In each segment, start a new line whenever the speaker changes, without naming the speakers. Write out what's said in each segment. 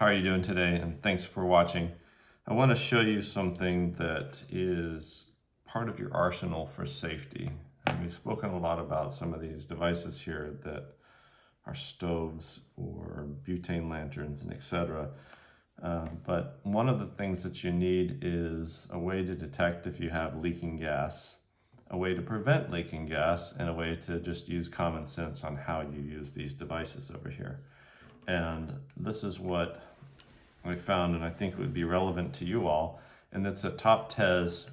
how are you doing today? And thanks for watching. I want to show you something that is part of your arsenal for safety. And we've spoken a lot about some of these devices here that are stoves or butane lanterns and etc. But one of the things that you need is a way to detect if you have leaking gas, a way to prevent leaking gas, and a way to just use common sense on how you use these devices over here. And this is what I found, and I think it would be relevant to you all, and it's a TopTes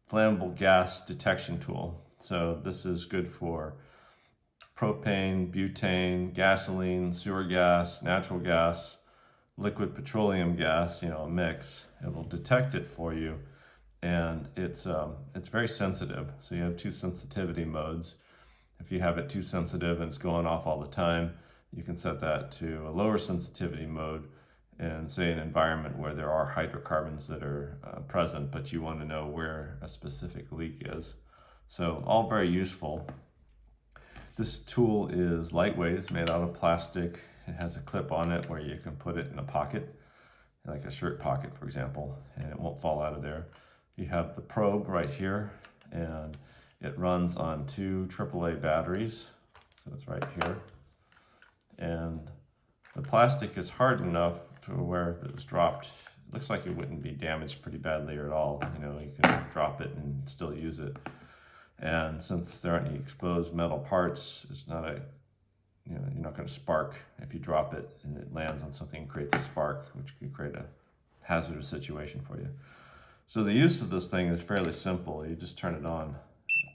flammable gas detection tool. So this is good for propane, butane, gasoline, sewer gas, natural gas, liquid petroleum gas, a mix. It will detect it for you, and it's very sensitive. So you have two sensitivity modes. If you have it too sensitive and it's going off all the time, you can set that to a lower sensitivity mode and say an environment where there are hydrocarbons that are present, but you want to know where a specific leak is. So all very useful. This tool is lightweight. It's made out of plastic. It has a clip on it where you can put it in a pocket, like a shirt pocket, for example, and it won't fall out of there. You have the probe right here, and it runs on two AAA batteries. So it's right here. And the plastic is hard enough to where if it was dropped, it looks like it wouldn't be damaged pretty badly at all. You can drop it and still use it. And since there aren't any exposed metal parts, it's not you're not going to spark if you drop it and it lands on something and creates a spark, which can create a hazardous situation for you. So the use of this thing is fairly simple. You just turn it on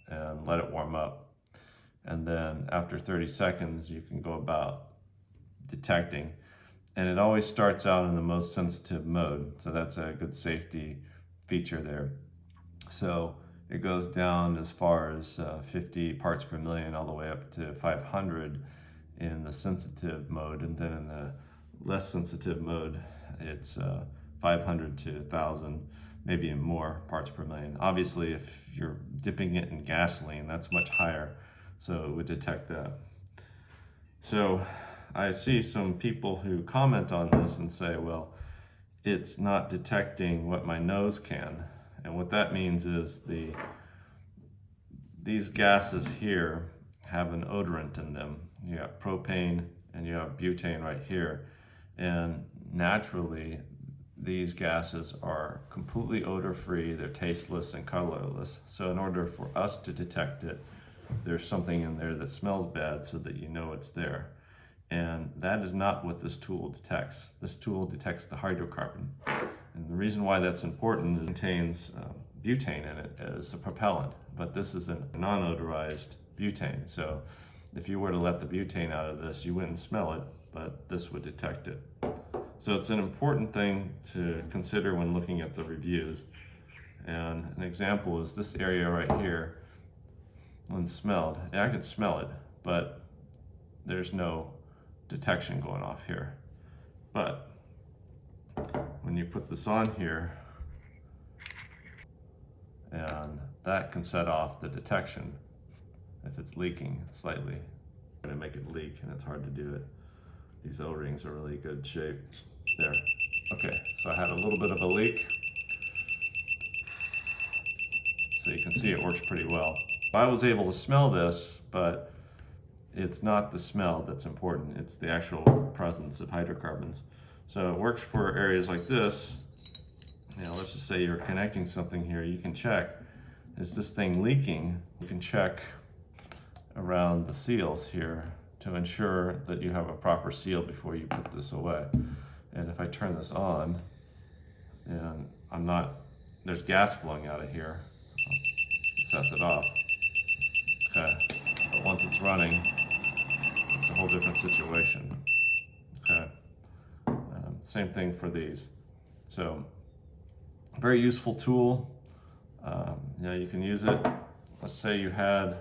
and let it warm up. And then after 30 seconds, you can go about detecting. And it always starts out in the most sensitive mode. So that's a good safety feature there. So it goes down as far as 50 parts per million all the way up to 500 in the sensitive mode. And then in the less sensitive mode, it's 500 to 1,000, maybe even more parts per million. Obviously, if you're dipping it in gasoline, that's much higher. So it would detect that. So I see some people who comment on this and say, well, it's not detecting what my nose can. And what that means is these gases here have an odorant in them. You got propane and you have butane right here. And naturally, these gases are completely odor-free, they're tasteless and colorless. So in order for us to detect it, there's something in there that smells bad so that you know it's there. And that is not what this tool detects. This tool detects the hydrocarbon. And the reason why that's important is it contains butane in it as a propellant, but this is a non-odorized butane. So if you were to let the butane out of this, you wouldn't smell it, but this would detect it. So it's an important thing to consider when looking at the reviews. And an example is this area right here. When smelled, I can smell it, but there's no detection going off here. But when you put this on here, and that can set off the detection if it's leaking slightly. I'm gonna make it leak, and it's hard to do it. These O-rings are really good shape. There. Okay, so I had a little bit of a leak. So you can see it works pretty well. I was able to smell this, but it's not the smell that's important. It's the actual presence of hydrocarbons. So it works for areas like this. Let's just say you're connecting something here. You can check, is this thing leaking? You can check around the seals here to ensure that you have a proper seal before you put this away. And if I turn this on, and there's gas flowing out of here, it sets it off. Okay, but once it's running, it's a whole different situation. Okay, same thing for these. So, very useful tool. You can use it. Let's say you had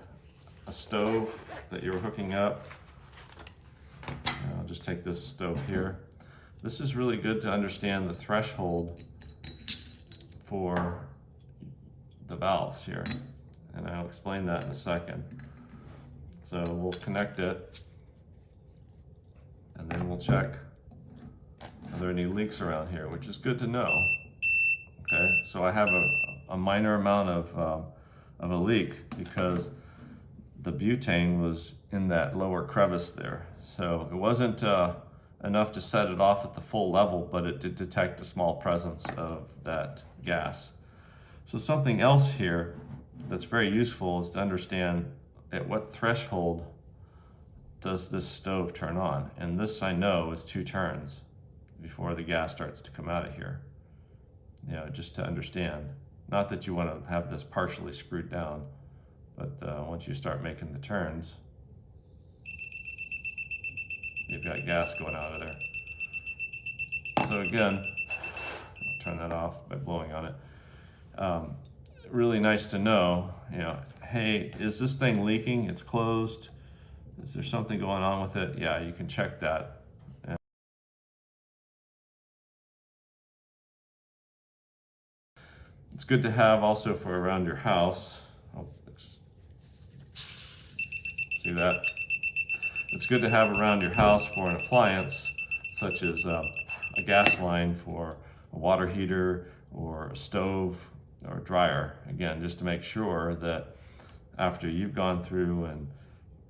a stove that you were hooking up. I'll just take this stove here. This is really good to understand the threshold for the valves here. And I'll explain that in a second. So we'll connect it and then we'll check Are there any leaks around here? Which is good to know. Okay, so I have a minor amount of a leak because the butane was in that lower crevice there. So it wasn't enough to set it off at the full level, but it did detect a small presence of that gas. So something else here that's very useful is to understand at what threshold does this stove turn on. And this I know is 2 turns before the gas starts to come out of here. You know, just to understand. Not that you want to have this partially screwed down, but once you start making the turns, you've got gas going out of there. So again, I'll turn that off by blowing on it. Really nice to know, you know, hey, is this thing leaking? It's closed. Is there something going on with it? Yeah, you can check that. It's good to have also for around your house. Oh, see that? It's good to have around your house for an appliance, such as a gas line for a water heater or a stove or a dryer. Again, just to make sure that after you've gone through and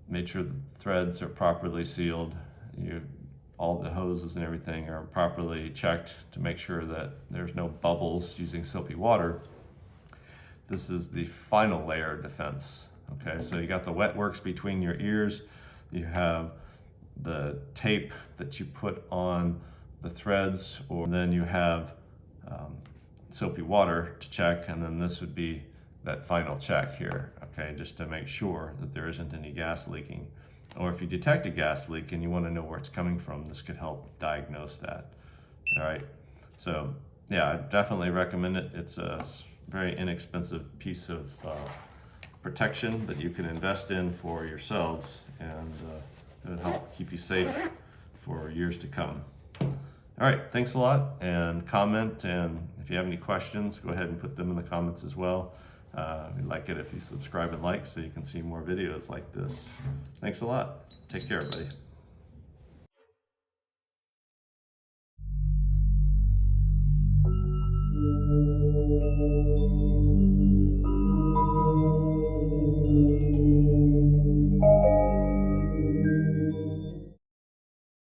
made sure the threads are properly sealed, all the hoses and everything are properly checked to make sure that there's no bubbles using soapy water. This is the final layer of defense. Okay, so you got the wet works between your ears, you have the tape that you put on the threads, or then you have soapy water to check, and then this would be that final check here, okay, just to make sure that there isn't any gas leaking. Or if you detect a gas leak and you want to know where it's coming from, this could help diagnose that. All right, so yeah, I definitely recommend it. It's a very inexpensive piece of protection that you can invest in for yourselves, and it'll help keep you safe for years to come. All right, thanks a lot, and comment, and if you have any questions, go ahead and put them in the comments as well. We'd like it if you subscribe and like so you can see more videos like this. Thanks a lot. Take care, everybody.